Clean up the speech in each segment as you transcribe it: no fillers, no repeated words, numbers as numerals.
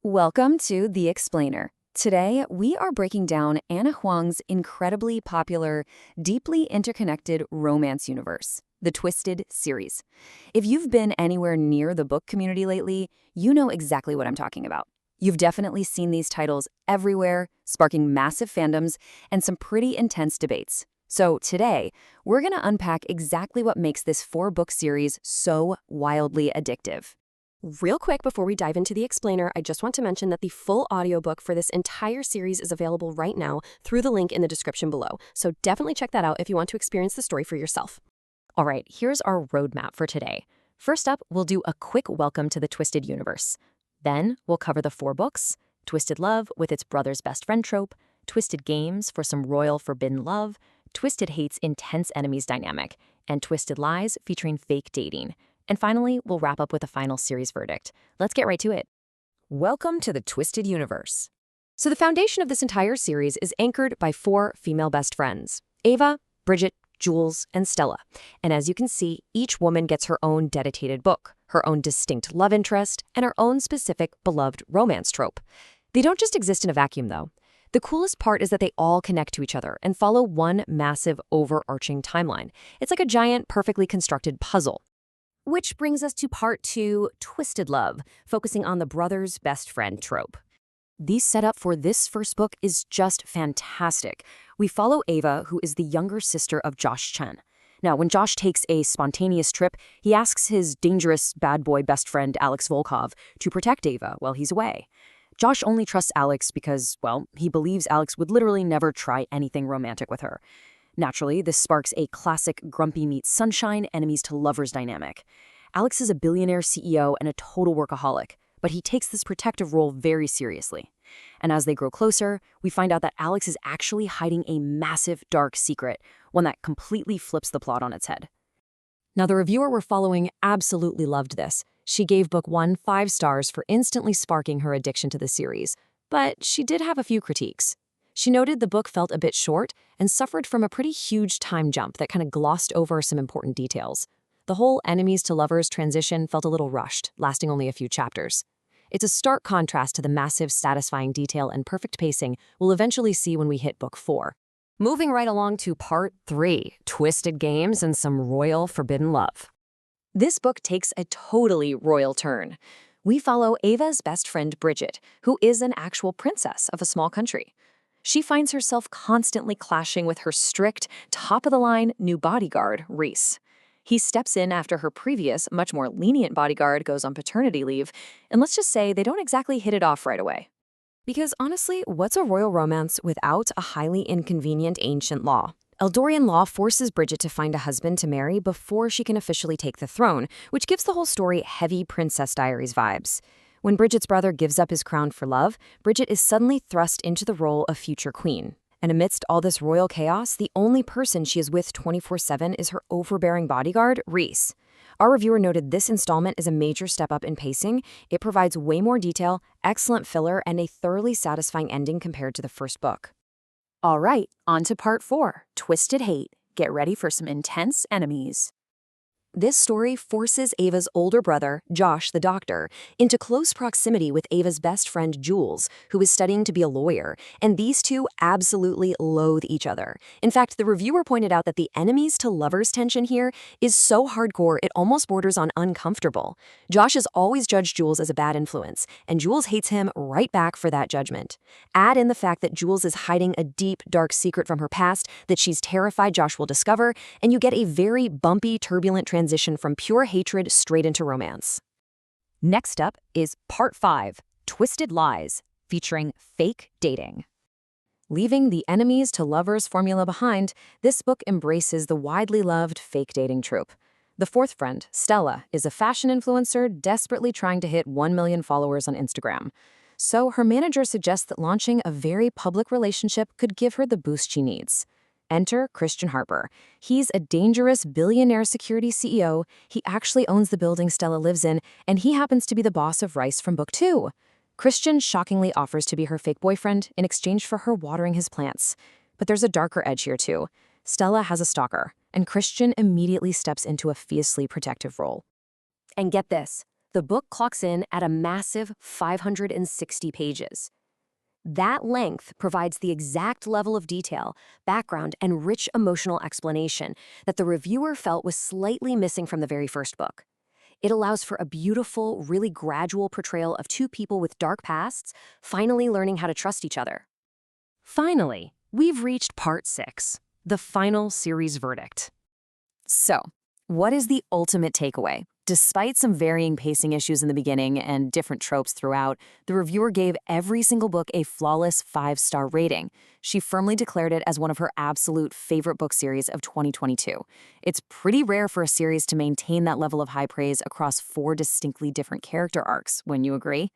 Welcome to The Explainer. Today, we are breaking down Ana Huang's incredibly popular, deeply interconnected romance universe, the Twisted series. If you've been anywhere near the book community lately, you know exactly what I'm talking about. You've definitely seen these titles everywhere, sparking massive fandoms and some pretty intense debates. So today, we're going to unpack exactly what makes this four-book series so wildly addictive. Real quick before we dive into the explainer, I just want to mention that the full audiobook for this entire series is available right now through the link in the description below. So definitely check that out if you want to experience the story for yourself. All right, here's our roadmap for today. First up, we'll do a quick welcome to the Twisted universe. Then we'll cover the four books: Twisted Love with its brother's best friend trope, Twisted Games for some royal forbidden love, Twisted Hate's intense enemies dynamic, and Twisted Lies featuring fake dating. And finally, we'll wrap up with a final series verdict. Let's get right to it. Welcome to the Twisted universe. So the foundation of this entire series is anchored by four female best friends: Ava, Bridget, Jules, and Stella. And as you can see, each woman gets her own dedicated book, her own distinct love interest, and her own specific beloved romance trope. They don't just exist in a vacuum, though. The coolest part is that they all connect to each other and follow one massive overarching timeline. It's like a giant, perfectly constructed puzzle. Which brings us to part 2, Twisted Love, focusing on the brother's best friend trope. The setup for this first book is just fantastic. We follow Ava, who is the younger sister of Josh Chen. Now, when Josh takes a spontaneous trip, he asks his dangerous bad boy best friend Alex Volkov to protect Ava while he's away. Josh only trusts Alex because, well, he believes Alex would literally never try anything romantic with her. Naturally, this sparks a classic grumpy meets sunshine, enemies to lovers dynamic. Alex is a billionaire CEO and a total workaholic, but he takes this protective role very seriously. And as they grow closer, we find out that Alex is actually hiding a massive dark secret, one that completely flips the plot on its head. Now, the reviewer we're following absolutely loved this. She gave book 1 5 stars for instantly sparking her addiction to the series, but she did have a few critiques. She noted the book felt a bit short and suffered from a pretty huge time jump that kind of glossed over some important details. The whole enemies to lovers transition felt a little rushed, lasting only a few chapters. It's a stark contrast to the massive, satisfying detail and perfect pacing we'll eventually see when we hit book 4. Moving right along to part 3, Twisted Games and some royal forbidden love. This book takes a totally royal turn. We follow Ava's best friend Bridget, who is an actual princess of a small country. She finds herself constantly clashing with her strict, top-of-the-line new bodyguard, Reese. He steps in after her previous, much more lenient bodyguard goes on paternity leave, and let's just say they don't exactly hit it off right away. Because honestly, what's a royal romance without a highly inconvenient ancient law? Eldorian law forces Bridget to find a husband to marry before she can officially take the throne, which gives the whole story heavy Princess Diaries vibes. When Bridget's brother gives up his crown for love, Bridget is suddenly thrust into the role of future queen. And amidst all this royal chaos, the only person she is with 24/7 is her overbearing bodyguard, Reese. Our reviewer noted this installment is a major step up in pacing. It provides way more detail, excellent filler, and a thoroughly satisfying ending compared to the first book. All right, on to part 4, Twisted Hate. Get ready for some intense enemies. This story forces Ava's older brother, Josh the doctor, into close proximity with Ava's best friend Jules, who is studying to be a lawyer, and these two absolutely loathe each other. In fact, the reviewer pointed out that the enemies to lovers tension here is so hardcore it almost borders on uncomfortable. Josh has always judged Jules as a bad influence, and Jules hates him right back for that judgment. Add in the fact that Jules is hiding a deep, dark secret from her past that she's terrified Josh will discover, and you get a very bumpy, turbulent transition from pure hatred straight into romance. Next up is part 5, Twisted Lies, featuring fake dating. Leaving the enemies to lovers formula behind, this book embraces the widely loved fake dating trope. The fourth friend, Stella, is a fashion influencer desperately trying to hit 1 million followers on Instagram. So her manager suggests that launching a very public relationship could give her the boost she needs. Enter Christian Harper. He's a dangerous billionaire security CEO. He actually owns the building Stella lives in, and he happens to be the boss of Rice from book 2. Christian shockingly offers to be her fake boyfriend in exchange for her watering his plants. But there's a darker edge here too. Stella has a stalker, and Christian immediately steps into a fiercely protective role. And get this, The book clocks in at a massive 560 pages. That length provides the exact level of detail, background, and rich emotional explanation that the reviewer felt was slightly missing from the very first book. It allows for a beautiful, really gradual portrayal of two people with dark pasts finally learning how to trust each other. Finally, we've reached part 6, the final series verdict. So, what is the ultimate takeaway? Despite some varying pacing issues in the beginning and different tropes throughout, the reviewer gave every single book a flawless 5-star rating. She firmly declared it as one of her absolute favorite book series of 2022. It's pretty rare for a series to maintain that level of high praise across 4 distinctly different character arcs, wouldn't you agree?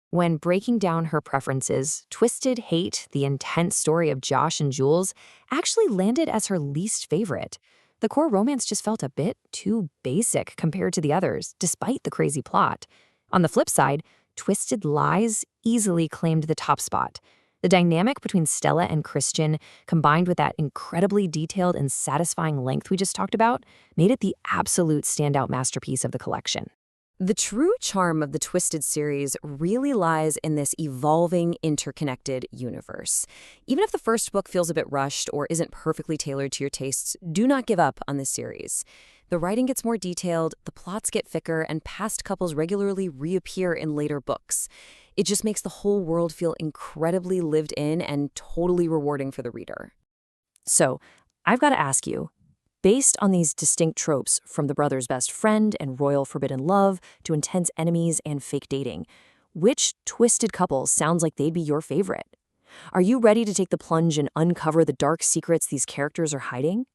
When breaking down her preferences, Twisted Hate, the intense story of Josh and Jules, actually landed as her least favorite. The core romance just felt a bit too basic compared to the others, despite the crazy plot. On the flip side, Twisted Lies easily claimed the top spot. The dynamic between Stella and Christian, combined with that incredibly detailed and satisfying length we just talked about, made it the absolute standout masterpiece of the collection. The true charm of the Twisted series really lies in this evolving, interconnected universe. Even if the first book feels a bit rushed or isn't perfectly tailored to your tastes, do not give up on this series. The writing gets more detailed, the plots get thicker, and past couples regularly reappear in later books. It just makes the whole world feel incredibly lived in and totally rewarding for the reader. So, I've got to ask you, based on these distinct tropes, from the brother's best friend and royal forbidden love to intense enemies and fake dating, which twisted couple sounds like they'd be your favorite? Are you ready to take the plunge and uncover the dark secrets these characters are hiding?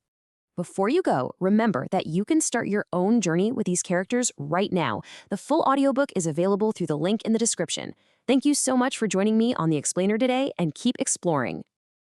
Before you go, remember that you can start your own journey with these characters right now. The full audiobook is available through the link in the description. Thank you so much for joining me on The Explainer today, and keep exploring.